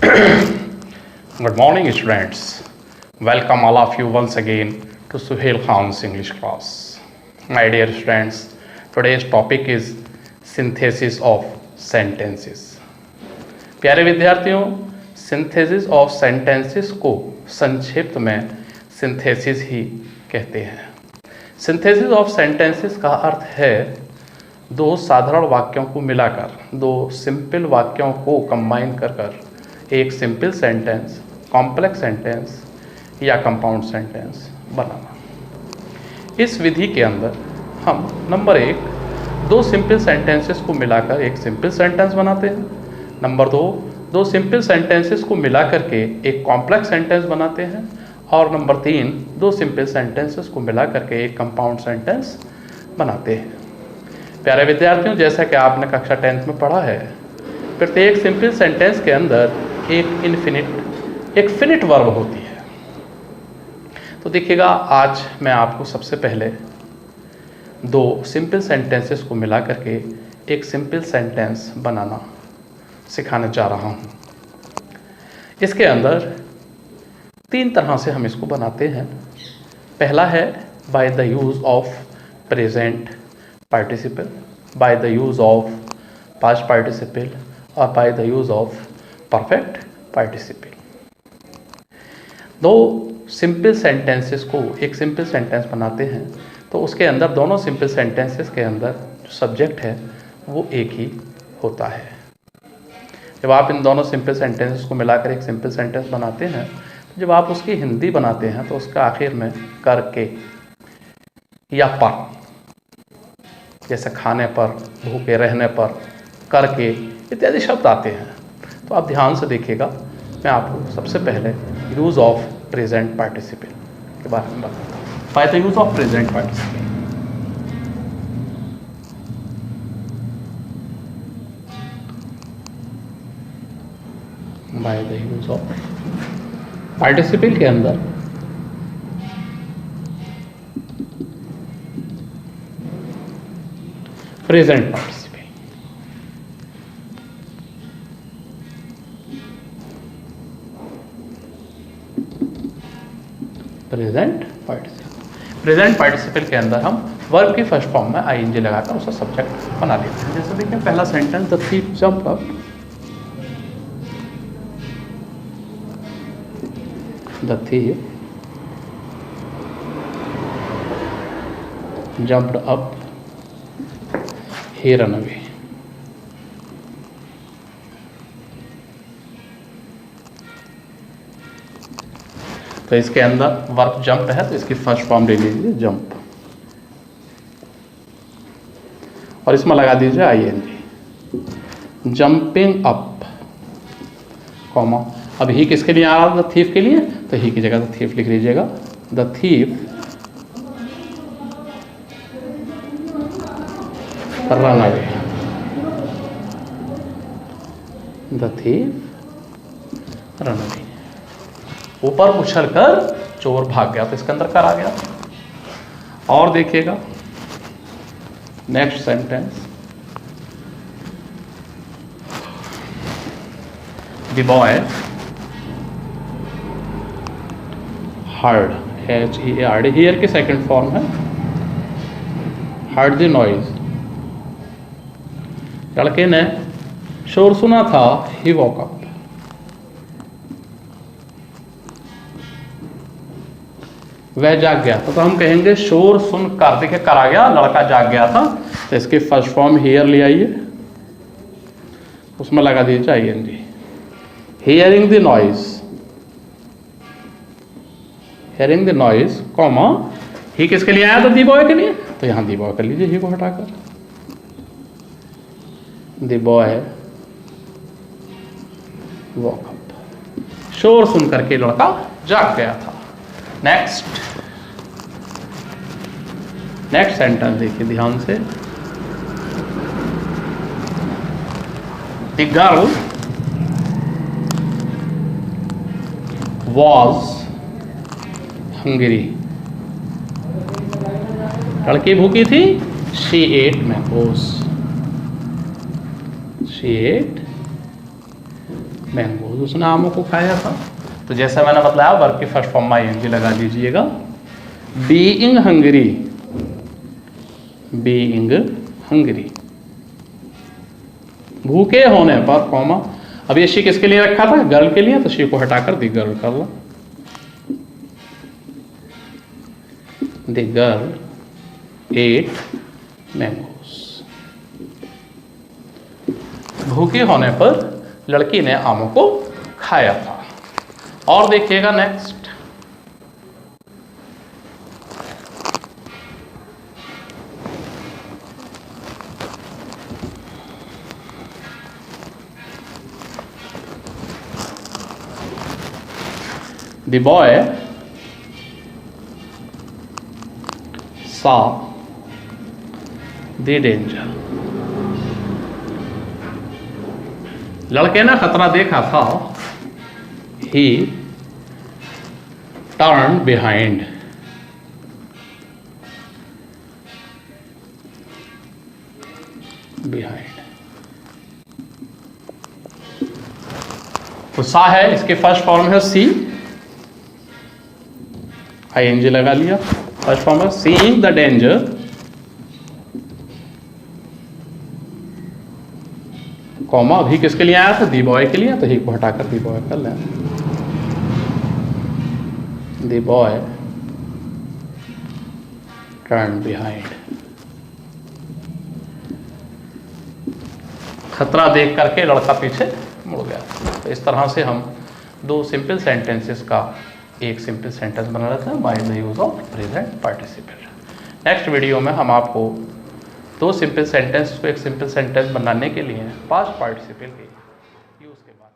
Good morning, students. Welcome all of you once again to Suhail Khan's English class. My dear students, today's topic is synthesis of sentences. प्यारे विद्यार्थियों, synthesis of sentences को संक्षिप्त में synthesis ही कहते हैं। Synthesis of sentences का अर्थ है दो साधारण वाक्यों को मिलाकर, दो सिंपल वाक्यों को कंबाइन कर एक सिंपल सेंटेंस, कॉम्प्लेक्स सेंटेंस या कंपाउंड सेंटेंस बनाना। इस विधि के अंदर हम नंबर 1 दो सिंपल सेंटेंसेस को मिलाकर एक सिंपल सेंटेंस बनाते हैं। नंबर 2 दो सिंपल सेंटेंसेस को मिलाकर के एक कॉम्प्लेक्स सेंटेंस बनाते हैं। और नंबर 3 दो सिंपल सेंटेंसेस को मिलाकर के एक कंपाउंड सेंटेंस बनाते हैं। प्यारे विद्यार्थियों, जैसा कि आपने कक्षा 10th में पढ़ा है, प्रत्येक सिंपल सेंटेंस के अंदर एक फिनिट वर्ब होती है। तो देखिएगा, आज मैं आपको सबसे पहले दो सिंपल सेंटेंसेस को मिला करके एक सिंपल सेंटेंस बनाना सिखाने जा रहा हूँ। इसके अंदर 3 तरह से हम इसको बनाते हैं। पहला है by the use of present participle, by the use of past participle और by the use of perfect participle. दो सिंपल सेंटेंसेस को एक सिंपल सेंटेंस बनाते हैं तो उसके अंदर दोनों सिंपल सेंटेंसेस के अंदर जो सब्जेक्ट है वो एक ही होता है। जब आप इन दोनों सिंपल सेंटेंसेस को मिलाकर एक सिंपल सेंटेंस बनाते हैं तो जब आप उसकी हिंदी बनाते हैं तो उसका आखिर में करके या पर, जैसे खाने पर, भूखे रहने पर, करके इत्यादि शब्द आते हैं। तो आप ध्यान से देखिएगा, मैं आपको सबसे पहले यूज़ ऑफ प्रेजेंट पार्टिसिपल के बारे में बताता हूँ। Bye the use of present participle, by the use of participle के अंदर प्रेजेंट पार्टिसिपल, प्रेजेंट पार्टिसिपल के अंदर हम वर्ब की फर्स्ट फॉर्म में आईएनजी लगाकर उसका सब्जेक्ट बना लेते हैं। जैसे देखिए, पहला sentence, the thief jumped up, the thief jumped up, he run away. तो इसके अंदर वर्ब जंप है तो इसकी फर्स्ट फॉर्म ले लीजिए जंप और इसमें लगा दीजिए आईएनजी। जंपिंग अप, कॉमा, अब ही किसके लिए आ रहा है? द थीफ के लिए, तो ही की जगह द थीफ लिख लीजिएगा। The thief run away, the thief run away. ऊपर उछलकर चोर भाग गया, तो इसके अंदर कर आ गया। और देखिएगा next sentence, the boy heard, HEARD, here की सेकंड फॉर्म है, हर्ड द नॉइज। लड़के ने शोर सुना था, ही वॉक अप। वह जाग गया था, तो हम कहेंगे शोर सुनकर, देखिए कर आ गया, लड़का जाग गया था, तो इसकी फर्स्ट फॉर्म हियर ले आइए, उसमें लगा दीजिए ING. Hearing the noise, hearing the noise, comma, he किसके लिए आया था? दी बॉय के लिए, तो यहां दी बॉय कर लीजिए, ही को हटाकर। द बॉय वॉक अप, शोर सुन करके लड़का जाग गया था। नेक्स्ट सेंटेंस देखिए ध्यान से, द गर्ल वॉज हंगरी, लड़की भूखी थी, she ate mangoes, she ate mangoes, उसने आमों को खाया था। तो जैसे मैंने बताया वर्ब की फर्स्ट फॉर्म में आईएनजी लगा दीजिएगा। बीइंग हंग्री, बीइंग हंग्री, भूखे होने पर कॉमा, अब ये शी किसके लिए रखा था? गर्ल के लिए, तो शी को हटाकर दी गर्ल कर लो। द गर्ल एट मैंगोस, भूखे होने पर लड़की ने आमों को खाया था। और देखिएगा next, the boy saw the danger, लड़के ने खतरा देखा था। he turned behind, तो सा है, इसके फर्स्ट फॉर्म है सी, आईएनजी लगा लिया। फर्स्ट फॉर्म है सीइंग द डेंजर, कॉमा, अभी किसके लिए आया था? दी बॉय के लिए, तो ही को हटाकर दी बॉय कर लें। दी बॉय टर्न बिहाइंड, खतरा देख करके लड़का पीछे मुड़ गया। तो इस तरह से हम दो सिंपल सेंटेंसेस का एक सिंपल सेंटेंस बना लेते हैं by the use of present participle. Next video में हम आपको दो सिंपल सेंटेंस को एक सिंपल सेंटेंस बनाने के लिए पास्ट पार्टिसिपल के यूज के बाद